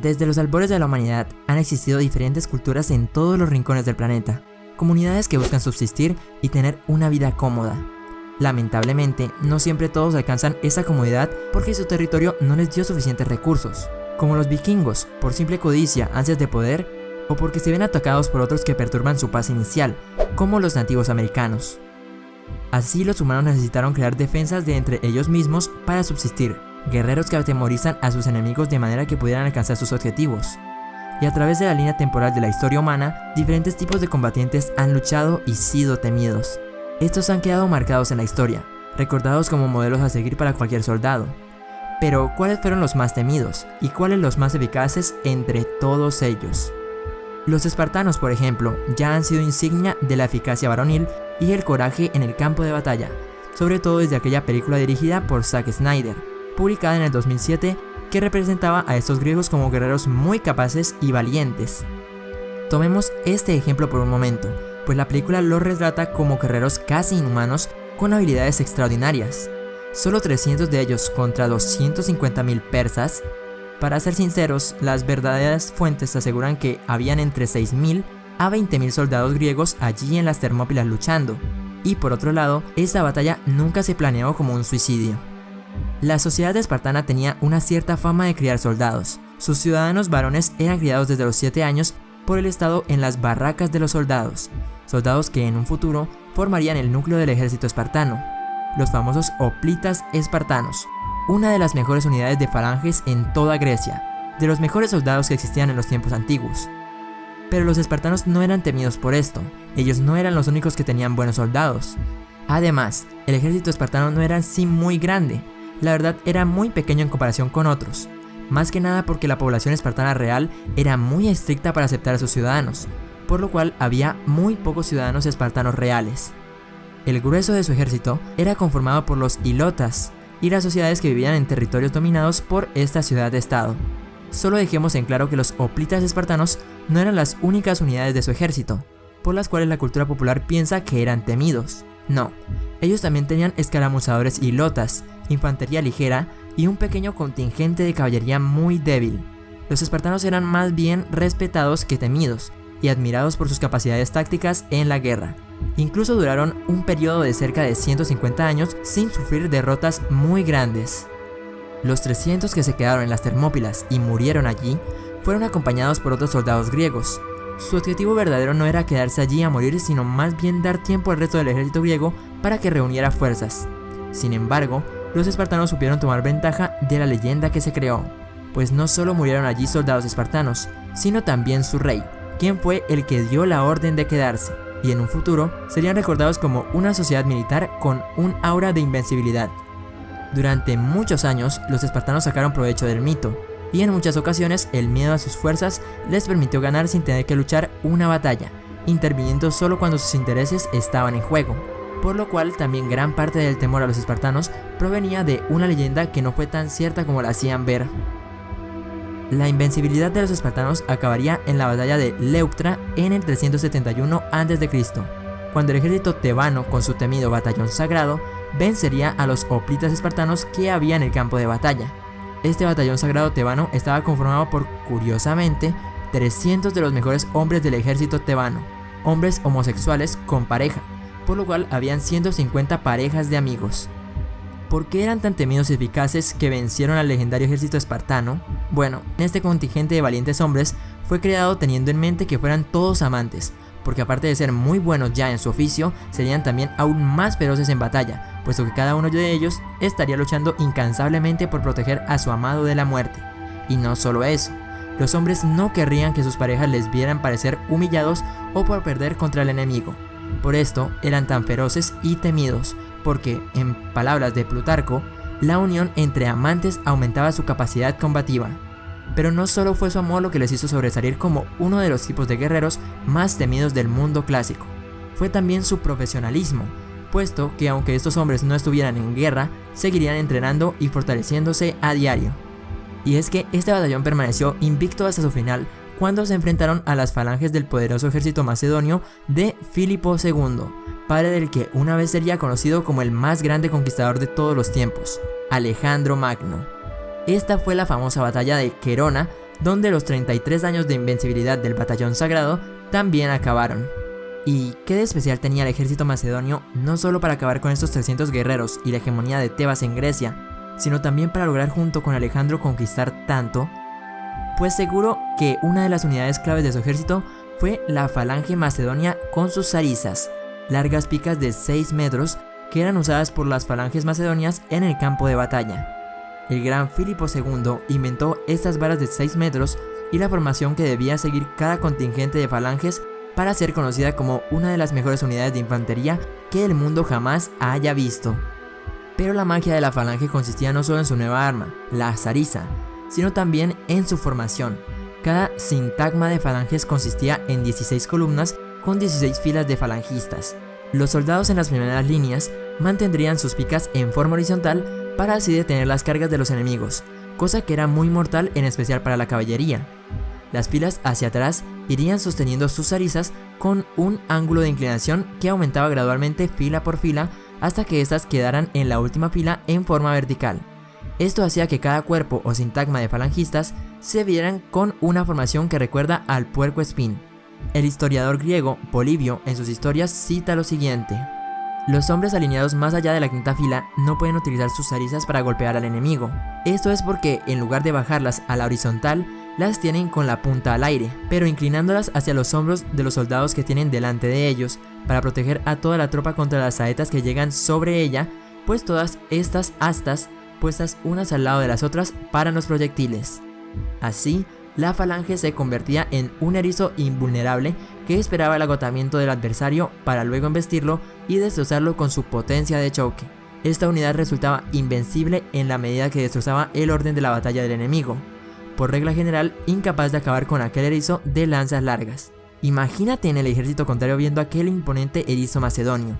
Desde los albores de la humanidad han existido diferentes culturas en todos los rincones del planeta, comunidades que buscan subsistir y tener una vida cómoda. Lamentablemente, no siempre todos alcanzan esa comodidad porque su territorio no les dio suficientes recursos, como los vikingos, por simple codicia, ansias de poder, o porque se ven atacados por otros que perturban su paz inicial, como los nativos americanos. Así, los humanos necesitaron crear defensas de entre ellos mismos para subsistir, guerreros que atemorizan a sus enemigos de manera que pudieran alcanzar sus objetivos. Y a través de la línea temporal de la historia humana, diferentes tipos de combatientes han luchado y sido temidos. Estos han quedado marcados en la historia, recordados como modelos a seguir para cualquier soldado. Pero, ¿cuáles fueron los más temidos? ¿Y cuáles los más eficaces entre todos ellos? Los espartanos, por ejemplo, ya han sido insignia de la eficacia varonil y el coraje en el campo de batalla, sobre todo desde aquella película dirigida por Zack Snyder, publicada en el 2007, que representaba a estos griegos como guerreros muy capaces y valientes. Tomemos este ejemplo por un momento, pues la película los retrata como guerreros casi inhumanos con habilidades extraordinarias. Solo 300 de ellos contra 250.000 persas. Para ser sinceros, las verdaderas fuentes aseguran que habían entre 6.000 a 20.000 soldados griegos allí en las Termópilas luchando. Y por otro lado, esta batalla nunca se planeó como un suicidio. La sociedad espartana tenía una cierta fama de criar soldados. Sus ciudadanos varones eran criados desde los 7 años por el Estado en las barracas de los soldados, soldados que en un futuro formarían el núcleo del ejército espartano, los famosos hoplitas espartanos, una de las mejores unidades de falanges en toda Grecia, de los mejores soldados que existían en los tiempos antiguos. Pero los espartanos no eran temidos por esto, ellos no eran los únicos que tenían buenos soldados. Además, el ejército espartano no era en sí muy grande, la verdad era muy pequeño en comparación con otros, más que nada porque la población espartana real era muy estricta para aceptar a sus ciudadanos, por lo cual había muy pocos ciudadanos espartanos reales. El grueso de su ejército era conformado por los hilotas y las sociedades que vivían en territorios dominados por esta ciudad-estado. Solo dejemos en claro que los hoplitas espartanos no eran las únicas unidades de su ejército, por las cuales la cultura popular piensa que eran temidos. No, ellos también tenían escaramuzadores hilotas, infantería ligera y un pequeño contingente de caballería muy débil. Los espartanos eran más bien respetados que temidos y admirados por sus capacidades tácticas en la guerra. Incluso duraron un periodo de cerca de 150 años sin sufrir derrotas muy grandes. Los 300 que se quedaron en las Termópilas y murieron allí fueron acompañados por otros soldados griegos. Su objetivo verdadero no era quedarse allí a morir, sino más bien dar tiempo al resto del ejército griego para que reuniera fuerzas. Sin embargo, los espartanos supieron tomar ventaja de la leyenda que se creó, pues no solo murieron allí soldados espartanos, sino también su rey, quien fue el que dio la orden de quedarse, y en un futuro serían recordados como una sociedad militar con un aura de invencibilidad. Durante muchos años, los espartanos sacaron provecho del mito, y en muchas ocasiones el miedo a sus fuerzas les permitió ganar sin tener que luchar una batalla, interviniendo solo cuando sus intereses estaban en juego, por lo cual también gran parte del temor a los espartanos provenía de una leyenda que no fue tan cierta como la hacían ver. La invencibilidad de los espartanos acabaría en la batalla de Leuctra en el 371 a.C., cuando el ejército tebano con su temido batallón sagrado vencería a los hoplitas espartanos que había en el campo de batalla. Este batallón sagrado tebano estaba conformado por, curiosamente, 300 de los mejores hombres del ejército tebano, hombres homosexuales con pareja, por lo cual habían 150 parejas de amigos. ¿Por qué eran tan temidos y eficaces que vencieron al legendario ejército espartano? Bueno, este contingente de valientes hombres fue creado teniendo en mente que fueran todos amantes, porque aparte de ser muy buenos ya en su oficio, serían también aún más feroces en batalla, puesto que cada uno de ellos estaría luchando incansablemente por proteger a su amado de la muerte. Y no solo eso, los hombres no querrían que sus parejas les vieran parecer humillados o por perder contra el enemigo. Por esto eran tan feroces y temidos, porque, en palabras de Plutarco, la unión entre amantes aumentaba su capacidad combativa. Pero no solo fue su amor lo que les hizo sobresalir como uno de los tipos de guerreros más temidos del mundo clásico, fue también su profesionalismo, puesto que aunque estos hombres no estuvieran en guerra, seguirían entrenando y fortaleciéndose a diario. Y es que este batallón permaneció invicto hasta su final cuando se enfrentaron a las falanges del poderoso ejército macedonio de Filipo II, padre del que una vez sería conocido como el más grande conquistador de todos los tiempos, Alejandro Magno. Esta fue la famosa batalla de Querona, donde los 33 años de invencibilidad del batallón sagrado también acabaron. ¿Y qué de especial tenía el ejército macedonio no solo para acabar con estos 300 guerreros y la hegemonía de Tebas en Grecia, sino también para lograr junto con Alejandro conquistar tanto? Pues seguro que una de las unidades claves de su ejército fue la falange macedonia con sus zarizas, largas picas de 6 metros que eran usadas por las falanges macedonias en el campo de batalla. El gran Filipo II inventó estas varas de 6 metros y la formación que debía seguir cada contingente de falanges para ser conocida como una de las mejores unidades de infantería que el mundo jamás haya visto. Pero la magia de la falange consistía no solo en su nueva arma, la zariza, sino también en su formación. Cada sintagma de falanges consistía en 16 columnas con 16 filas de falangistas. Los soldados en las primeras líneas mantendrían sus picas en forma horizontal para así detener las cargas de los enemigos, cosa que era muy mortal en especial para la caballería. Las filas hacia atrás irían sosteniendo sus zarizas con un ángulo de inclinación que aumentaba gradualmente fila por fila hasta que éstas quedaran en la última fila en forma vertical. Esto hacía que cada cuerpo o sintagma de falangistas se vieran con una formación que recuerda al puercoespín. El historiador griego Polibio en sus historias cita lo siguiente: los hombres alineados más allá de la quinta fila no pueden utilizar sus zarizas para golpear al enemigo. Esto es porque en lugar de bajarlas a la horizontal, las tienen con la punta al aire, pero inclinándolas hacia los hombros de los soldados que tienen delante de ellos, para proteger a toda la tropa contra las saetas que llegan sobre ella, pues todas estas astas puestas unas al lado de las otras paran los proyectiles. Así, la falange se convertía en un erizo invulnerable que esperaba el agotamiento del adversario para luego embestirlo y destrozarlo con su potencia de choque. Esta unidad resultaba invencible en la medida que destrozaba el orden de la batalla del enemigo, por regla general incapaz de acabar con aquel erizo de lanzas largas. Imagínate en el ejército contrario viendo aquel imponente erizo macedonio.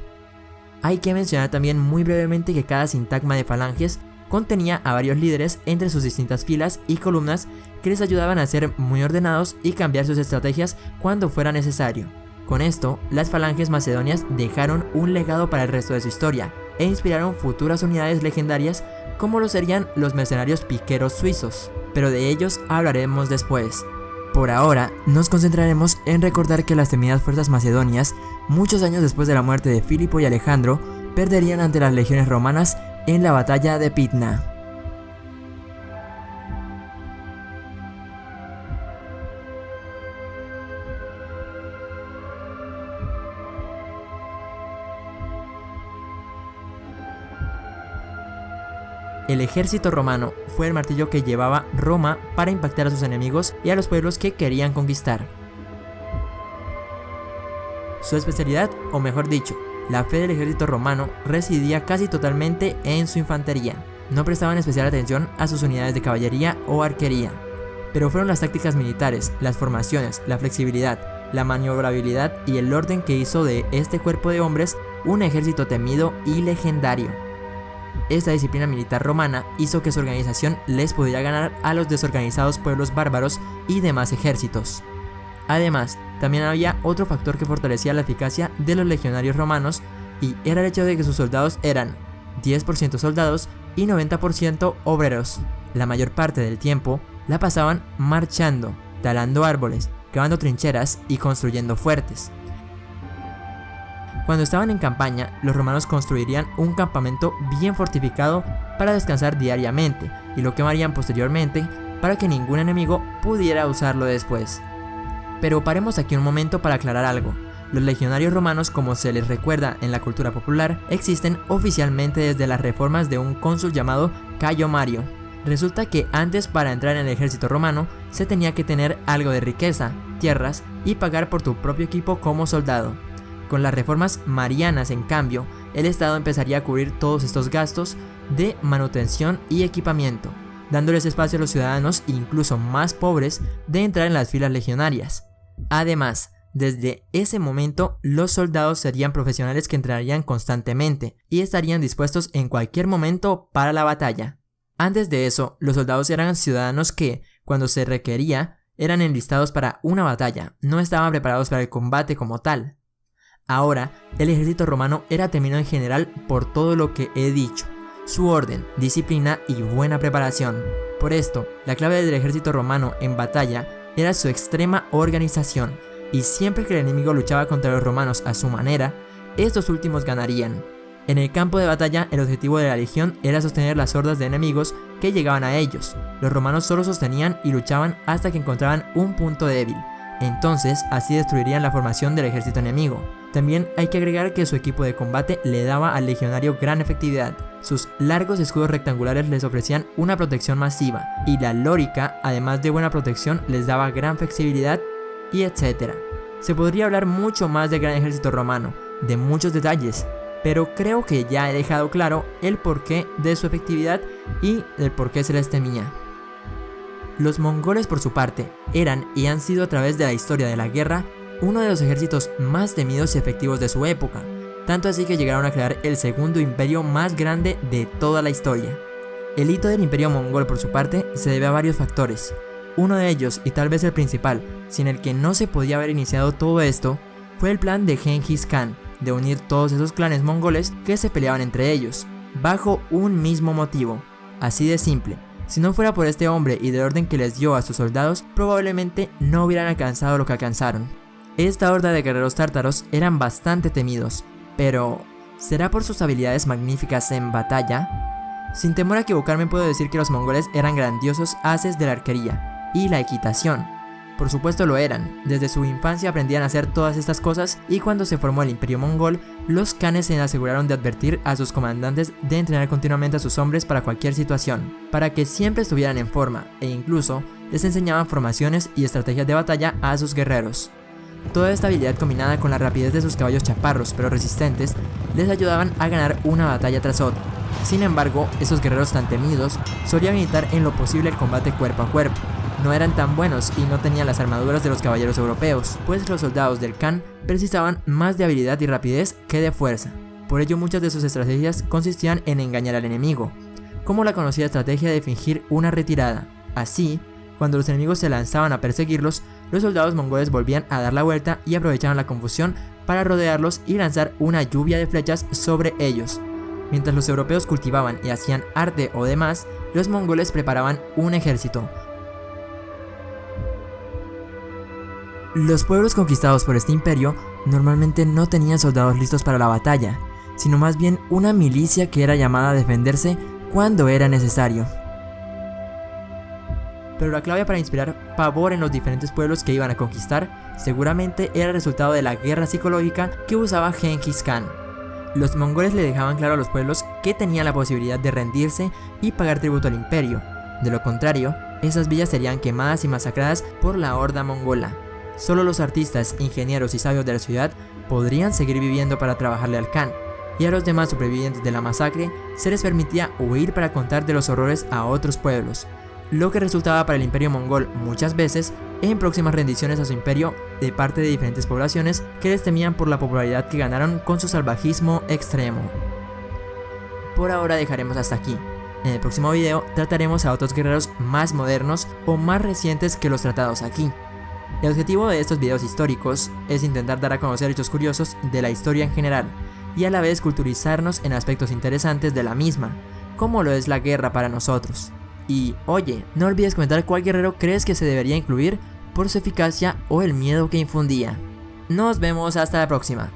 Hay que mencionar también muy brevemente que cada sintagma de falanges contenía a varios líderes entre sus distintas filas y columnas que les ayudaban a ser muy ordenados y cambiar sus estrategias cuando fuera necesario. Con esto, las falanges macedonias dejaron un legado para el resto de su historia e inspiraron futuras unidades legendarias como lo serían los mercenarios piqueros suizos, pero de ellos hablaremos después. Por ahora, nos concentraremos en recordar que las temidas fuerzas macedonias, muchos años después de la muerte de Filipo y Alejandro, perderían ante las legiones romanas en la batalla de Pydna. El ejército romano fue el martillo que llevaba Roma para impactar a sus enemigos y a los pueblos que querían conquistar. Su especialidad, o mejor dicho, la fe del ejército romano residía casi totalmente en su infantería. No prestaban especial atención a sus unidades de caballería o arquería. Pero fueron las tácticas militares, las formaciones, la flexibilidad, la maniobrabilidad y el orden que hizo de este cuerpo de hombres un ejército temido y legendario. Esta disciplina militar romana hizo que su organización les pudiera ganar a los desorganizados pueblos bárbaros y demás ejércitos. Además, también había otro factor que fortalecía la eficacia de los legionarios romanos, y era el hecho de que sus soldados eran 10% soldados y 90% obreros. La mayor parte del tiempo la pasaban marchando, talando árboles, cavando trincheras y construyendo fuertes. Cuando estaban en campaña, los romanos construirían un campamento bien fortificado para descansar diariamente y lo quemarían posteriormente para que ningún enemigo pudiera usarlo después. Pero paremos aquí un momento para aclarar algo. Los legionarios romanos, como se les recuerda en la cultura popular, existen oficialmente desde las reformas de un cónsul llamado Cayo Mario. Resulta que antes, para entrar en el ejército romano, se tenía que tener algo de riqueza, tierras y pagar por tu propio equipo como soldado. Con las reformas marianas, en cambio, el Estado empezaría a cubrir todos estos gastos de manutención y equipamiento, dándoles espacio a los ciudadanos, incluso más pobres, de entrar en las filas legionarias. Además, desde ese momento, los soldados serían profesionales que entrenarían constantemente y estarían dispuestos en cualquier momento para la batalla. Antes de eso, los soldados eran ciudadanos que, cuando se requería, eran enlistados para una batalla, no estaban preparados para el combate como tal. Ahora, el ejército romano era temido en general por todo lo que he dicho: su orden, disciplina y buena preparación. Por esto, la clave del ejército romano en batalla era su extrema organización, y siempre que el enemigo luchaba contra los romanos a su manera, estos últimos ganarían. En el campo de batalla, el objetivo de la legión era sostener las hordas de enemigos que llegaban a ellos. Los romanos solo sostenían y luchaban hasta que encontraban un punto débil. Entonces, así destruirían la formación del ejército enemigo. También hay que agregar que su equipo de combate le daba al legionario gran efectividad. Sus largos escudos rectangulares les ofrecían una protección masiva, y la lórica, además de buena protección, les daba gran flexibilidad, y etc. Se podría hablar mucho más del gran ejército romano, de muchos detalles, pero creo que ya he dejado claro el porqué de su efectividad y el por qué se les temía. Los mongoles, por su parte, eran y han sido a través de la historia de la guerra uno de los ejércitos más temidos y efectivos de su época, tanto así que llegaron a crear el segundo imperio más grande de toda la historia. El hito del imperio mongol, por su parte, se debe a varios factores. Uno de ellos, y tal vez el principal, sin el que no se podía haber iniciado todo esto, fue el plan de Genghis Khan, de unir todos esos clanes mongoles que se peleaban entre ellos, bajo un mismo motivo. Así de simple. Si no fuera por este hombre y del orden que les dio a sus soldados, probablemente no hubieran alcanzado lo que alcanzaron. Esta horda de guerreros tártaros eran bastante temidos, pero ¿será por sus habilidades magníficas en batalla? Sin temor a equivocarme, puedo decir que los mongoles eran grandiosos haces de la arquería y la equitación. Por supuesto lo eran, desde su infancia aprendían a hacer todas estas cosas, y cuando se formó el imperio mongol, los khanes se aseguraron de advertir a sus comandantes de entrenar continuamente a sus hombres para cualquier situación, para que siempre estuvieran en forma, e incluso les enseñaban formaciones y estrategias de batalla a sus guerreros. Toda esta habilidad, combinada con la rapidez de sus caballos chaparros pero resistentes, les ayudaban a ganar una batalla tras otra. Sin embargo, esos guerreros tan temidos solían evitar en lo posible el combate cuerpo a cuerpo. No eran tan buenos y no tenían las armaduras de los caballeros europeos, pues los soldados del Khan precisaban más de habilidad y rapidez que de fuerza. Por ello, muchas de sus estrategias consistían en engañar al enemigo, como la conocida estrategia de fingir una retirada. Así, cuando los enemigos se lanzaban a perseguirlos, los soldados mongoles volvían a dar la vuelta y aprovechaban la confusión para rodearlos y lanzar una lluvia de flechas sobre ellos. Mientras los europeos cultivaban y hacían arte o demás, los mongoles preparaban un ejército. Los pueblos conquistados por este imperio normalmente no tenían soldados listos para la batalla, sino más bien una milicia que era llamada a defenderse cuando era necesario. Pero la clave para inspirar pavor en los diferentes pueblos que iban a conquistar seguramente era el resultado de la guerra psicológica que usaba Genghis Khan. Los mongoles le dejaban claro a los pueblos que tenían la posibilidad de rendirse y pagar tributo al imperio. De lo contrario, esas villas serían quemadas y masacradas por la horda mongola. Solo los artistas, ingenieros y sabios de la ciudad podrían seguir viviendo para trabajarle al Khan, y a los demás supervivientes de la masacre se les permitía huir para contar de los horrores a otros pueblos, lo que resultaba para el imperio mongol muchas veces en próximas rendiciones a su imperio de parte de diferentes poblaciones que les temían por la popularidad que ganaron con su salvajismo extremo. Por ahora dejaremos hasta aquí. En el próximo video trataremos a otros guerreros más modernos o más recientes que los tratados aquí. El objetivo de estos videos históricos es intentar dar a conocer hechos curiosos de la historia en general y a la vez culturizarnos en aspectos interesantes de la misma, como lo es la guerra para nosotros. Y oye, no olvides comentar cuál guerrero crees que se debería incluir por su eficacia o el miedo que infundía. Nos vemos hasta la próxima.